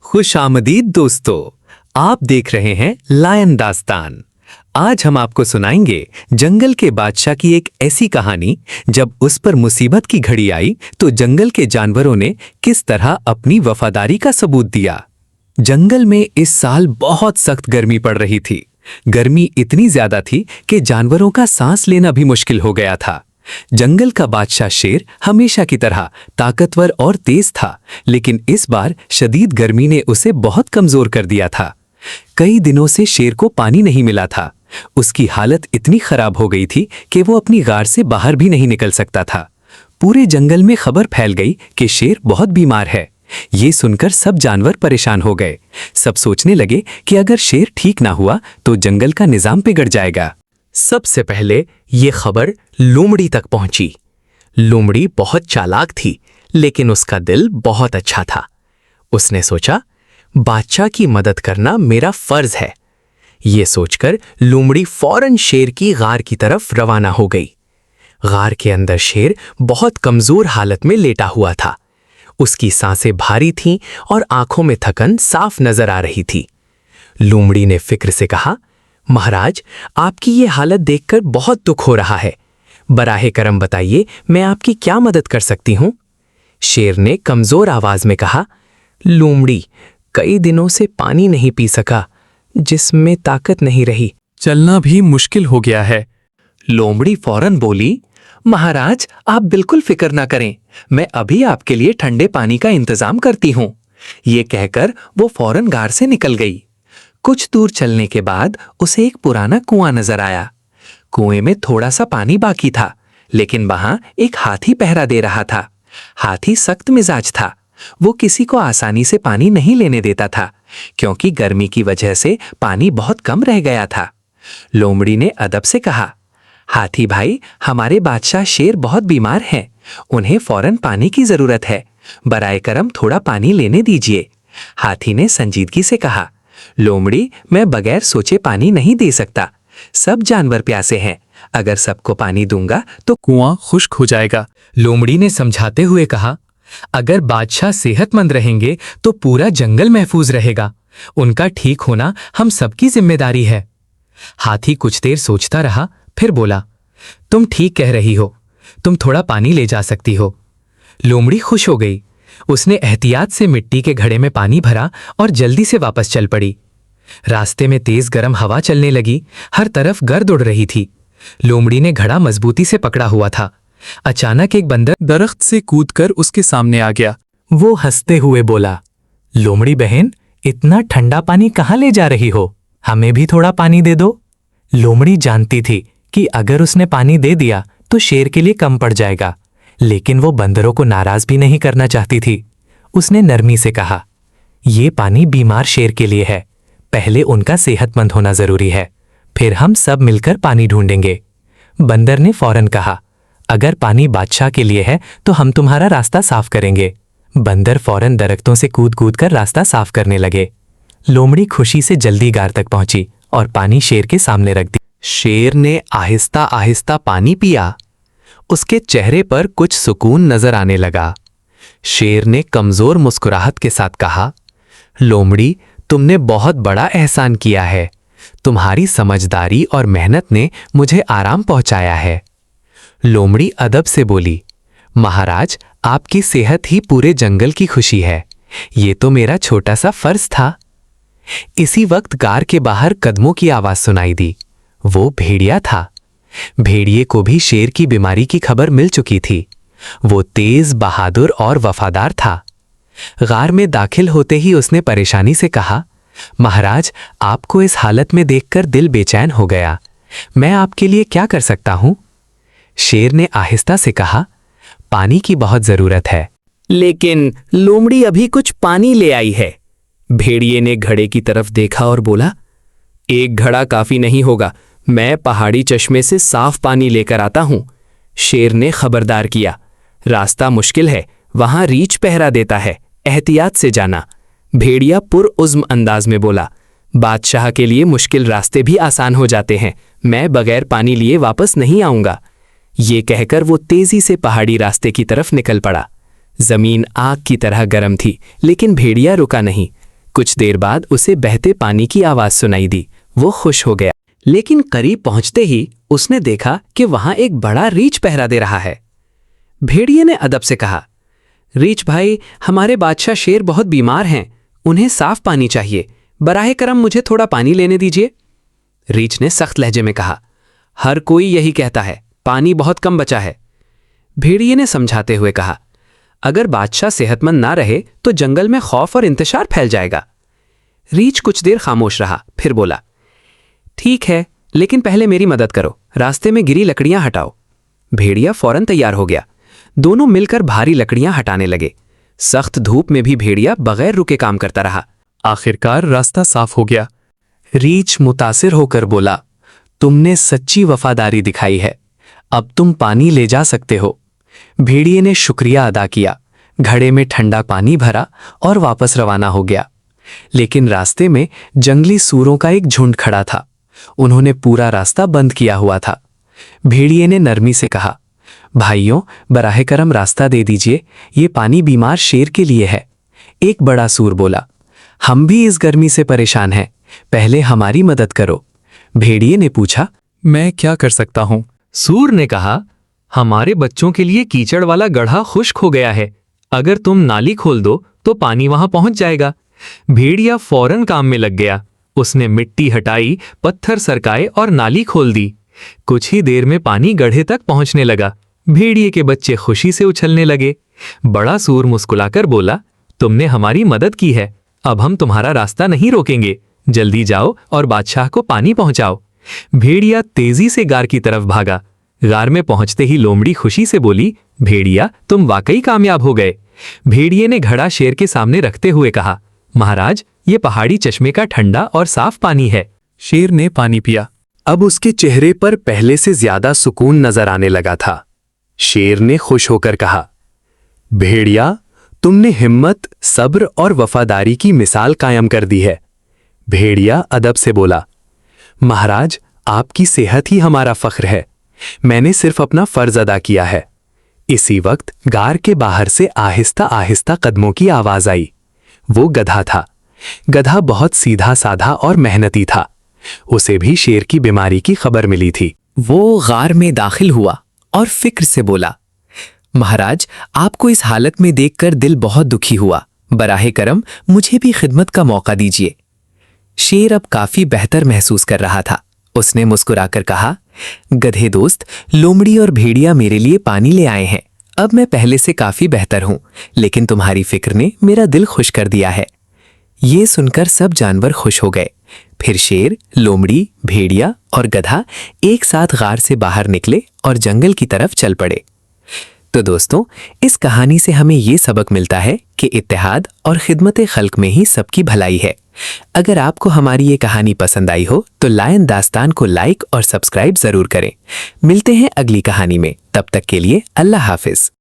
खुशामदीद दोस्तों, आप देख रहे हैं लायन दास्तान। आज हम आपको सुनाएंगे जंगल के बादशाह की एक ऐसी कहानी जब उस पर मुसीबत की घड़ी आई तो जंगल के जानवरों ने किस तरह अपनी वफादारी का सबूत दिया। जंगल में इस साल बहुत सख्त गर्मी पड़ रही थी। गर्मी इतनी ज्यादा थी कि जानवरों का सांस लेना भी मुश्किल हो गया था। जंगल का बादशाह शेर हमेशा की तरह ताकतवर और तेज था, लेकिन इस बार शदीद गर्मी ने उसे बहुत कमजोर कर दिया था। कई दिनों से शेर को पानी नहीं मिला था। उसकी हालत इतनी खराब हो गई थी कि वो अपनी गार से बाहर भी नहीं निकल सकता था। पूरे जंगल में खबर फैल गई कि शेर बहुत बीमार है। ये सुनकर सब जानवर परेशान हो गए। सब सोचने लगे कि अगर शेर ठीक ना हुआ तो जंगल का निजाम बिगड़ जाएगा। सबसे पहले ये खबर लोमड़ी तक पहुंची। लोमड़ी बहुत चालाक थी, लेकिन उसका दिल बहुत अच्छा था। उसने सोचा, बादशाह की मदद करना मेरा फर्ज है। ये सोचकर लोमड़ी फौरन शेर की गार की तरफ रवाना हो गई। गार के अंदर शेर बहुत कमजोर हालत में लेटा हुआ था। उसकी सांसें भारी थीं और आंखों में थकन साफ नजर आ रही थी। लोमड़ी ने फिक्र से कहा, महाराज, आपकी ये हालत देखकर बहुत दुख हो रहा है। बराहे करम बताइए, मैं आपकी क्या मदद कर सकती हूं? शेर ने कमजोर आवाज में कहा, लोमड़ी, कई दिनों से पानी नहीं पी सका, जिसमें ताकत नहीं रही। चलना भी मुश्किल हो गया है। लोमड़ी फौरन बोली, महाराज, आप बिल्कुल फिक्र ना करें, मैं अभी आपके लिए ठंडे पानी का इंतजाम करती हूं। ये कहकर वो फौरन गार से निकल गई। कुछ दूर चलने के बाद उसे एक पुराना कुआं नजर आया। कुएं में थोड़ा सा पानी बाकी था, लेकिन वहां एक हाथी पहरा दे रहा था। हाथी सख्त मिजाज था। वो किसी को आसानी से पानी नहीं लेने देता था, क्योंकि गर्मी की वजह से पानी बहुत कम रह गया था। लोमड़ी ने अदब से कहा, हाथी भाई, हमारे बादशाह शेर बहुत बीमार हैं। उन्हें फौरन पानी की जरूरत है। बराए करम थोड़ा पानी लेने दीजिए। हाथी ने संजीदगी से कहा, लोमड़ी, मैं बगैर सोचे पानी नहीं दे सकता। सब जानवर प्यासे हैं। अगर सबको पानी दूंगा तो कुआं खुश्क हो जाएगा। लोमड़ी ने समझाते हुए कहा, अगर बादशाह सेहतमंद रहेंगे तो पूरा जंगल महफूज रहेगा। उनका ठीक होना हम सबकी जिम्मेदारी है। हाथी कुछ देर सोचता रहा, फिर बोला, तुम ठीक कह रही हो, तुम थोड़ा पानी ले जा सकती हो। लोमड़ी खुश हो गई। उसने एहतियात से मिट्टी के घड़े में पानी भरा और जल्दी से वापस चल पड़ी। रास्ते में तेज गर्म हवा चलने लगी। हर तरफ गर्द उड़ रही थी। लोमड़ी ने घड़ा मजबूती से पकड़ा हुआ था। अचानक एक बंदर दरख्त से कूदकर उसके सामने आ गया। वो हंसते हुए बोला, लोमड़ी बहन, इतना ठंडा पानी कहाँ ले जा रही हो? हमें भी थोड़ा पानी दे दो। लोमड़ी जानती थी कि अगर उसने पानी दे दिया तो शेर के लिए कम पड़ जाएगा, लेकिन वो बंदरों को नाराज भी नहीं करना चाहती थी। उसने नरमी से कहा, ये पानी बीमार शेर के लिए है। पहले उनका सेहतमंद होना जरूरी है, फिर हम सब मिलकर पानी ढूंढेंगे। बंदर ने फौरन कहा, अगर पानी बादशाह के लिए है तो हम तुम्हारा रास्ता साफ करेंगे। बंदर फौरन दरख्तों से कूद कूद कर रास्ता साफ करने लगे। लोमड़ी खुशी से जल्दी गार तक पहुंची और पानी शेर के सामने रख दी। शेर ने आहिस्ता आहिस्ता पानी पिया। उसके चेहरे पर कुछ सुकून नजर आने लगा। शेर ने कमजोर मुस्कुराहट के साथ कहा, लोमड़ी, तुमने बहुत बड़ा एहसान किया है। तुम्हारी समझदारी और मेहनत ने मुझे आराम पहुंचाया है। लोमड़ी अदब से बोली, महाराज, आपकी सेहत ही पूरे जंगल की खुशी है। ये तो मेरा छोटा सा फर्ज था। इसी वक्त गार के बाहर कदमों की आवाज सुनाई दी। वो भेड़िया था। भेड़िए को भी शेर की बीमारी की खबर मिल चुकी थी। वो तेज, बहादुर और वफादार था। गार में दाखिल होते ही उसने परेशानी से कहा, महाराज, आपको इस हालत में देखकर दिल बेचैन हो गया। मैं आपके लिए क्या कर सकता हूं? शेर ने आहिस्ता से कहा, पानी की बहुत जरूरत है। लेकिन लोमड़ी अभी कुछ पानी ले आई है। भेड़िए ने घड़े की तरफ देखा और बोला, एक घड़ा काफी नहीं होगा, मैं पहाड़ी चश्मे से साफ पानी लेकर आता हूं। शेर ने खबरदार किया, रास्ता मुश्किल है, वहां रीछ पहरा देता है, एहतियात से जाना। भेड़िया पुरउज़्म अंदाज में बोला, बादशाह के लिए मुश्किल रास्ते भी आसान हो जाते हैं, मैं बगैर पानी लिए वापस नहीं आऊंगा। ये कहकर वो तेजी से पहाड़ी रास्ते की तरफ निकल पड़ा। जमीन आग की तरह गर्म थी, लेकिन भेड़िया रुका नहीं। कुछ देर बाद उसे बहते पानी की आवाज सुनाई दी। वो खुश हो गया, लेकिन करीब पहुंचते ही उसने देखा कि वहां एक बड़ा रीछ पहरा दे रहा है। भेड़िए ने अदब से कहा, रीछ भाई, हमारे बादशाह शेर बहुत बीमार हैं, उन्हें साफ पानी चाहिए, बराहे करम मुझे थोड़ा पानी लेने दीजिए। रीछ ने सख्त लहजे में कहा, हर कोई यही कहता है, पानी बहुत कम बचा है। भेड़िए ने समझाते हुए कहा, अगर बादशाह सेहतमंद ना रहे तो जंगल में खौफ और इंतशार फैल जाएगा। रीछ कुछ देर खामोश रहा, फिर बोला, ठीक है, लेकिन पहले मेरी मदद करो, रास्ते में गिरी लकड़ियां हटाओ। भेड़िया फौरन तैयार हो गया। दोनों मिलकर भारी लकड़ियां हटाने लगे। सख्त धूप में भी भेड़िया बगैर रुके काम करता रहा। आखिरकार रास्ता साफ हो गया। रीछ मुतासिर होकर बोला, तुमने सच्ची वफादारी दिखाई है, अब तुम पानी ले जा सकते हो। भेड़िए ने शुक्रिया अदा किया, घड़े में ठंडा पानी भरा और वापस रवाना हो गया। लेकिन रास्ते में जंगली सूरों का एक झुंड खड़ा था। उन्होंने पूरा रास्ता बंद किया हुआ था। भेड़िए ने नरमी से कहा, भाइयों, बराहे करम रास्ता दे दीजिए, ये पानी बीमार शेर के लिए है। एक बड़ा सूर बोला, हम भी इस गर्मी से परेशान हैं, पहले हमारी मदद करो। भेड़िए ने पूछा, मैं क्या कर सकता हूं? सूर ने कहा, हमारे बच्चों के लिए कीचड़ वाला गड्ढा खुश्क हो गया है, अगर तुम नाली खोल दो तो पानी वहां पहुंच जाएगा। भेड़िया फौरन काम में लग गया। उसने मिट्टी हटाई, पत्थर सरकाए और नाली खोल दी। कुछ ही देर में पानी गड्ढे तक पहुंचने लगा। भेड़िए के बच्चे खुशी से उछलने लगे। बड़ा सूर मुस्कुराकर बोला, तुमने हमारी मदद की है, अब हम तुम्हारा रास्ता नहीं रोकेंगे, जल्दी जाओ और बादशाह को पानी पहुंचाओ। भेड़िया तेजी से गार की तरफ भागा। गार में पहुंचते ही लोमड़ी खुशी से बोली, भेड़िया, तुम वाकई कामयाब हो गए। भेड़िए ने घड़ा शेर के सामने रखते हुए कहा, महाराज, ये पहाड़ी चश्मे का ठंडा और साफ पानी है। शेर ने पानी पिया। अब उसके चेहरे पर पहले से ज्यादा सुकून नजर आने लगा था। शेर ने खुश होकर कहा, भेड़िया, तुमने हिम्मत, सब्र और वफादारी की मिसाल कायम कर दी है। भेड़िया अदब से बोला, महाराज, आपकी सेहत ही हमारा फख्र है, मैंने सिर्फ अपना फर्ज अदा किया है। इसी वक्त गार के बाहर से आहिस्ता आहिस्ता कदमों की आवाज आई। वो गधा था। गधा बहुत सीधा साधा और मेहनती था। उसे भी शेर की बीमारी की खबर मिली थी। वो गार में दाखिल हुआ और फिक्र से बोला, महाराज, आपको इस हालत में देखकर दिल बहुत दुखी हुआ, बराहे करम मुझे भी खिदमत का मौका दीजिए। शेर अब काफी बेहतर महसूस कर रहा था। उसने मुस्कुराकर कहा, गधे दोस्त, लोमड़ी और भेड़िया मेरे लिए पानी ले आए हैं, अब मैं पहले से काफी बेहतर हूं, लेकिन तुम्हारी फिक्र ने मेरा दिल खुश कर दिया है। ये सुनकर सब जानवर खुश हो गए। फिर शेर, लोमड़ी, भेड़िया और गधा एक साथ गार से बाहर निकले और जंगल की तरफ चल पड़े। तो दोस्तों, इस कहानी से हमें ये सबक मिलता है कि इत्तेहाद और खिदमत खल्क में ही सबकी भलाई है। अगर आपको हमारी ये कहानी पसंद आई हो तो लायन दास्तान को लाइक और सब्सक्राइब जरूर करें। मिलते हैं अगली कहानी में, तब तक के लिए अल्लाह हाफिज।